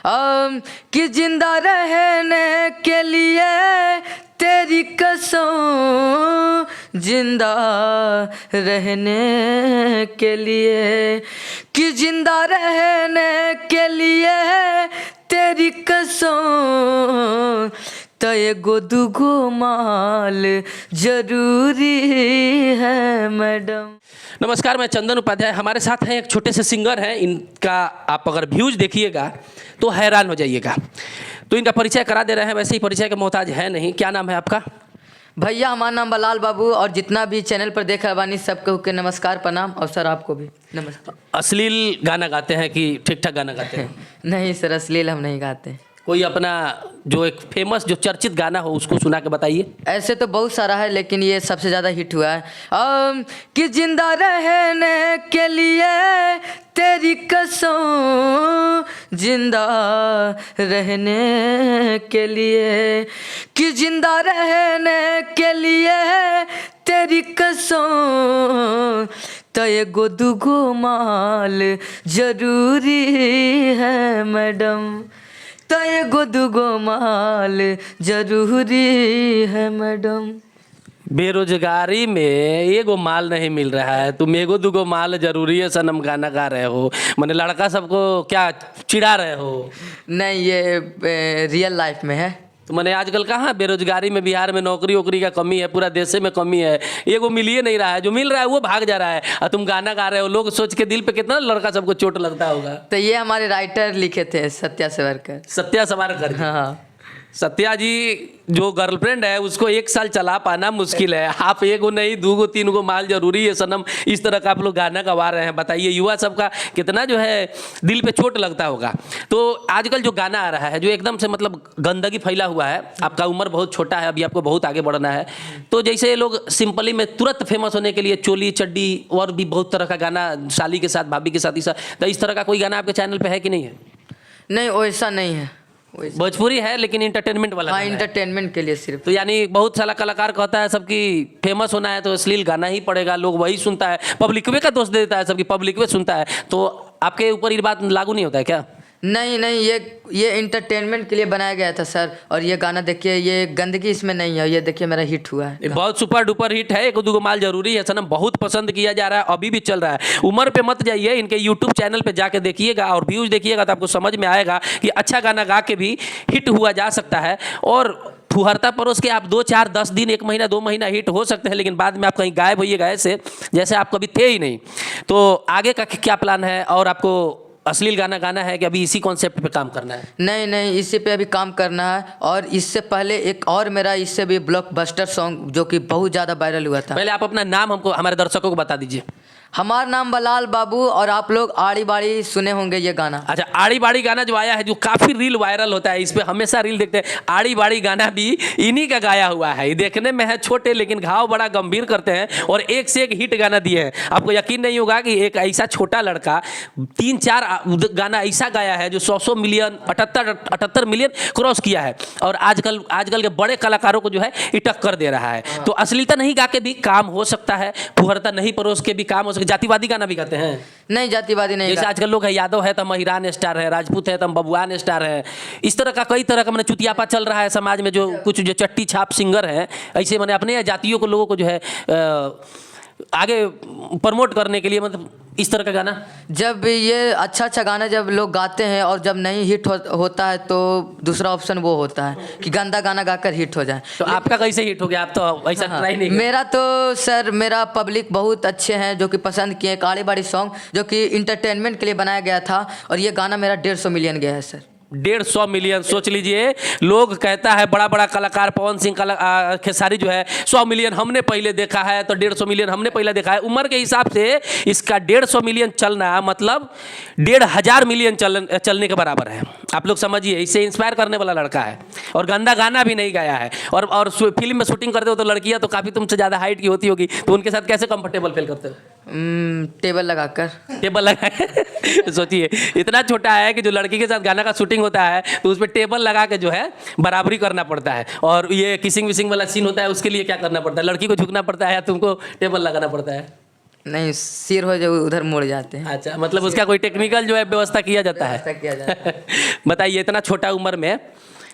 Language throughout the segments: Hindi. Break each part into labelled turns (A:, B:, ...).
A: कि जिंदा रहने के लिए तेरी कसम, जिंदा रहने के लिए, कि जिंदा रहने के लिए तेरी कसम, तो एगो दूगो माल जरूरी है मैडम।
B: नमस्कार, मैं चंदन उपाध्याय। हमारे साथ हैं एक छोटे से सिंगर हैं। इनका आप अगर व्यूज देखिएगा तो हैरान हो जाइएगा। तो इनका परिचय करा दे रहे हैं, वैसे ही परिचय के मोहताज है नहीं। क्या नाम है आपका?
A: भैया हमारा नाम बलाल बाबू, और जितना भी चैनल पर देख रहा बानी सबको के नमस्कार प्रणाम, और सर आपको भी नमस्कार।
B: अश्लील गाना गाते हैं कि ठीक ठाक गाना गाते हैं?
A: नहीं सर, अश्लील हम नहीं गाते।
B: कोई अपना जो एक फेमस जो चर्चित गाना हो उसको सुना के बताइए।
A: ऐसे तो बहुत सारा है, लेकिन ये सबसे ज़्यादा हिट हुआ है। कि जिंदा रहने के लिए तेरी कसम, जिंदा रहने के लिए, कि जिंदा रहने के लिए तेरी कसम, तो एगो दूगो माल जरूरी है मैडम, तो एगो दूगो माल जरूरी है मैडम।
B: बेरोजगारी में एगो माल नहीं मिल रहा है, तुम एगो दूगो माल जरूरी है सनम गाना गा रहे हो। मैंने लड़का सबको क्या चिढ़ा रहे हो?
A: नहीं, ये रियल लाइफ में है।
B: तो मैंने आजकल कहाँ बेरोजगारी में बिहार में नौकरी वोकरी का कमी है, पूरा देश में कमी है। एगो मिल ही नहीं रहा है, जो मिल रहा है वो भाग जा रहा है और तुम गाना गा रहे हो। लोग सोच के दिल पे कितना लड़का सबको चोट लगता होगा।
A: तो ये हमारे राइटर लिखे थे, सत्या सावरकर।
B: सत्या सावरकर।
A: हाँ।
B: सत्या जी जो गर्लफ्रेंड है उसको 1 साल चला पाना मुश्किल है, आप एगो नहीं दूगो तीनगो माल जरूरी है सनम, इस तरह का आप लोग गाना गवा रहे हैं। बताइए युवा सबका कितना जो है दिल पे चोट लगता होगा। तो आजकल जो गाना आ रहा है जो एकदम से मतलब गंदगी फैला हुआ है, आपका उम्र बहुत छोटा है, अभी आपको बहुत आगे बढ़ना है। तो जैसे ये लोग सिंपली में तुरंत फेमस होने के लिए चोली चड्डी और भी बहुत तरह का गाना, साली के साथ भाभी के साथ, तो इस तरह का कोई गाना आपके चैनल पर है कि नहीं है?
A: नहीं, वैसा नहीं है।
B: भोजपुरी है लेकिन इंटरटेनमेंट वाला।
A: हाँ, इंटरटेनमेंट के लिए सिर्फ।
B: तो यानी बहुत सारा कलाकार कहता है सबकी फेमस होना है तो अश्लील गाना ही पड़ेगा, लोग वही सुनता है, पब्लिकवे का दोष देता है, सबकी पब्लिकवे सुनता है। तो आपके ऊपर ये बात लागू नहीं होता है क्या?
A: नहीं, ये इंटरटेनमेंट के लिए बनाया गया था सर। और ये गाना देखिए, ये गंदगी इसमें नहीं है। ये देखिए मेरा हिट हुआ है,
B: बहुत सुपर डुपर हिट है। एक दूगो माल जरूरी है सनम बहुत पसंद किया जा रहा है, अभी भी चल रहा है। उम्र पे मत जाइए, इनके यूट्यूब चैनल पे जाके देखिएगा और व्यूज देखिएगा तो आपको समझ में आएगा कि अच्छा गाना गा के भी हिट हुआ जा सकता है। और फुहरता परोस के आप 2 4 10 दिन 1 महीना 2 महीना हिट हो सकते हैं, लेकिन बाद में आप कहीं गायब होइएगा ऐसे जैसे आप कभी थे ही नहीं। तो आगे का क्या प्लान है? और आपको अश्लील गाना गाना है कि अभी इसी कॉन्सेप्ट पे काम करना है?
A: नहीं, इसी पे अभी काम करना है। और इससे पहले एक और मेरा इससे भी ब्लॉकबस्टर सॉन्ग जो कि बहुत ज़्यादा वायरल हुआ था।
B: पहले आप अपना नाम हमको हमारे दर्शकों को बता दीजिए।
A: हमारा नाम बलाल बाबू, और आप लोग आड़ी बाड़ी सुने होंगे ये गाना।
B: अच्छा, आड़ी बाड़ी गाना जो आया है, जो काफ़ी रील वायरल होता है, इस पे हमेशा रील देखते हैं। आड़ी बाड़ी गाना भी इन्हीं का गाया हुआ है। ये देखने में है छोटे लेकिन घाव बड़ा गंभीर करते हैं और एक से एक हिट गाना दिए हैं। आपको यकीन नहीं होगा कि एक ऐसा छोटा लड़का 3-4 गाना ऐसा गाया है जो 100 मिलियन 78 मिलियन क्रॉस किया है। और आजकल के बड़े कलाकारों को जो है ये टक्कर दे रहा है। तो अश्लीलता नहीं गा के भी काम हो सकता है, फुहरता नहीं परोस के भी काम हो सकता है। जातिवादी गाना भी गाते हैं?
A: नहीं, जातिवादी नहीं।
B: जैसे आजकल लोग है, यादव है तो हम हिरान स्टार है, राजपूत है तो हम बबुआन स्टार है। इस तरह का कई तरह का मैंने चुतियापा चल रहा है समाज में, जो कुछ जो चट्टी छाप सिंगर हैं ऐसे मैंने अपने जातियों को लोगों को जो है आगे प्रमोट करने के लिए, मतलब इस तरह का गाना।
A: जब ये अच्छा गाना जब लोग गाते हैं और जब नहीं हिट होता है तो दूसरा ऑप्शन वो होता है कि गंदा गाना गाकर हिट हो जाए।
B: तो आपका कैसे हिट हो गया? आप तो ऐसा ट्राई नहीं।
A: मेरा तो सर, मेरा पब्लिक बहुत अच्छे हैं जो कि पसंद किए। आड़ी बाड़ी सॉन्ग जो कि इंटरटेनमेंट के लिए बनाया गया था, और ये गाना मेरा 150 मिलियन गया है सर।
B: 150 मिलियन, सोच लीजिए। लोग कहता है बड़ा बड़ा कलाकार पवन सिंह खेसारी जो है 100 मिलियन हमने पहले देखा है, तो 150 मिलियन हमने पहले देखा है। उम्र के हिसाब से इसका 150 मिलियन चलना मतलब 1,500 मिलियन चलने के बराबर है। आप लोग समझिए, इससे इंस्पायर करने वाला लड़का है और गंदा गाना भी नहीं गाया है। और फिल्म में शूटिंग करते हो तो लड़कियां तो काफ़ी तुमसे ज़्यादा हाइट की होती होगी, तो उनके साथ कैसे कंफर्टेबल फील करते हो?
A: टेबल लगाकर।
B: टेबल लगा सोचिए, इतना छोटा है कि जो लड़की के साथ गाना का शूटिंग होता है तो उस पर टेबल लगा के जो है बराबरी करना पड़ता है। और ये किसिंग विसिंग वाला सीन होता है, उसके लिए क्या करना पड़ता है? लड़की को झुकना पड़ता है या तुमको टेबल लगाना पड़ता है?
A: नहीं, सिर हो जो उधर मुड़ जाते हैं।
B: अच्छा, मतलब उसका कोई टेक्निकल जो है व्यवस्था किया जाता
A: व्यवस्था
B: है।
A: किया जाता है।
B: बताइए, इतना छोटा उम्र में।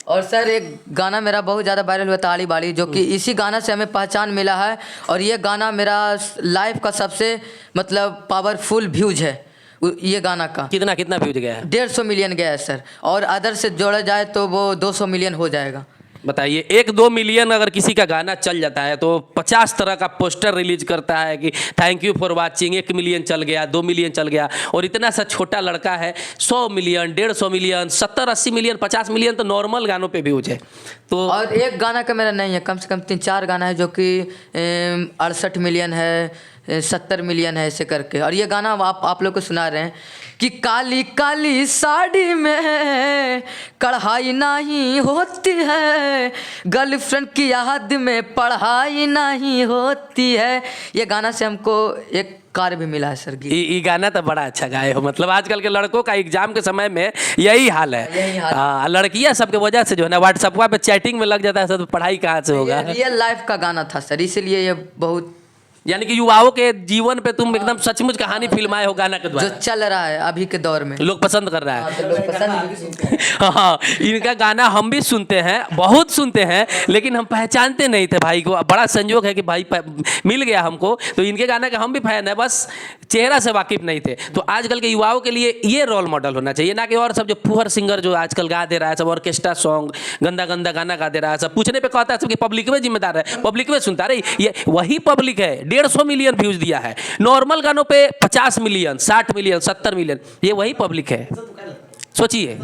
A: और सर एक गाना मेरा बहुत ज़्यादा वायरल हुआ था, आड़ी बाड़ी, जो कि इसी गाना से हमें पहचान मिला है। और ये गाना मेरा लाइफ का सबसे मतलब पावरफुल व्यूज है ये गाना का।
B: कितना कितना व्यूज गया है?
A: 150 मिलियन गया है सर, और अदर से जोड़ा जाए तो वो 200 मिलियन हो जाएगा।
B: बताइए, 1-2 मिलियन अगर किसी का गाना चल जाता है तो 50 तरह का पोस्टर रिलीज करता है कि thank you for watching, 1 million चल गया, 2 मिलियन चल गया। और इतना सा छोटा लड़का है, 100 मिलियन, 150 मिलियन, 70-80 मिलियन, 50 मिलियन तो नॉर्मल गानों पे व्यूज है। तो
A: और एक गाना का मेरा नहीं है, कम से कम 3-4 गाना है जो कि 68 मिलियन है, 70 मिलियन है, ऐसे करके। और ये गाना आप लोग को सुना रहे हैं कि काली काली साड़ी में कढ़ाई नहीं होती है, गर्लफ्रेंड की याद में पढ़ाई नहीं होती है। ये गाना से हमको एक कार भी मिला है सर।
B: ये गाना तो बड़ा अच्छा गाए हो। मतलब आजकल के लड़कों का एग्जाम के समय में यही हाल है।
A: यही हाल।
B: हाँ, लड़कियां सबके वजह से जो है ना व्हाट्सएप पे चैटिंग में लग जाता है, सब पढ़ाई कहाँ से होगा।
A: ये रियल लाइफ का गाना था सर, इसीलिए ये बहुत,
B: यानी कि युवाओं के जीवन पे तुम एकदम सचमुच कहानी फिल्माए हो गाना के
A: जो
B: द्वारा।
A: चल रहा है अभी के दौर में,
B: लोग पसंद कर रहा है।
A: तो लोग पसंद भी सुनते हैं।
B: हाँ, इनका गाना हम भी सुनते हैं, बहुत सुनते हैं, लेकिन हम पहचानते नहीं थे भाई को। बड़ा संयोग है कि भाई मिल गया हमको, तो इनके गाने का हम भी फैन है, बस चेहरा से वाकिफ नहीं थे। तो आजकल के युवाओं के लिए ये रोल मॉडल होना चाहिए, ना कि और सब जो फुहर सिंगर जो आजकल गा दे रहा है, सब ऑर्केस्ट्रा सॉन्ग, गंदा गंदा गाना गा दे रहा है। सब पूछने पे कहता है सबकी पब्लिक में जिम्मेदार है, पब्लिक में सुनता रही। ये वही पब्लिक है, 150 मिलियन व्यूज दिया है। नॉर्मल गानों पे 50 मिलियन, 60 मिलियन, 70 मिलियन, ये वही पब्लिक है। सोचिए।